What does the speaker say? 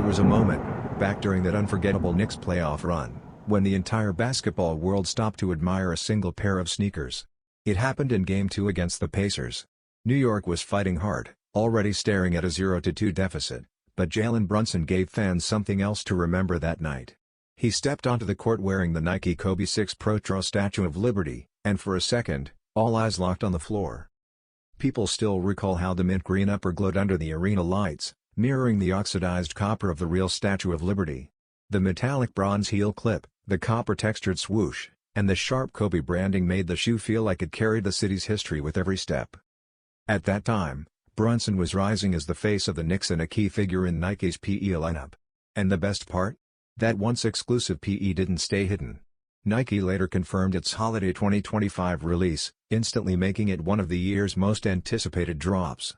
was a moment, back during that unforgettable Knicks playoff run, when the entire basketball world stopped to admire a single pair of sneakers. It happened in Game 2 against the Pacers. New York was fighting hard, already staring at a 0-2 deficit, but Jalen Brunson gave fans something else to remember that night. He stepped onto the court wearing the Nike Kobe 6 Protro Statue of Liberty, and for a second, all eyes locked on the floor. People still recall how the mint green upper glowed under the arena lights, mirroring the oxidized copper of the real Statue of Liberty. The metallic bronze heel clip, the copper-textured swoosh, and the sharp Kobe branding made the shoe feel like it carried the city's history with every step. At that time, Brunson was rising as the face of the Knicks and a key figure in Nike's PE lineup. And the best part? That once exclusive PE didn't stay hidden. Nike later confirmed its holiday 2025 release, instantly making it one of the year's most anticipated drops.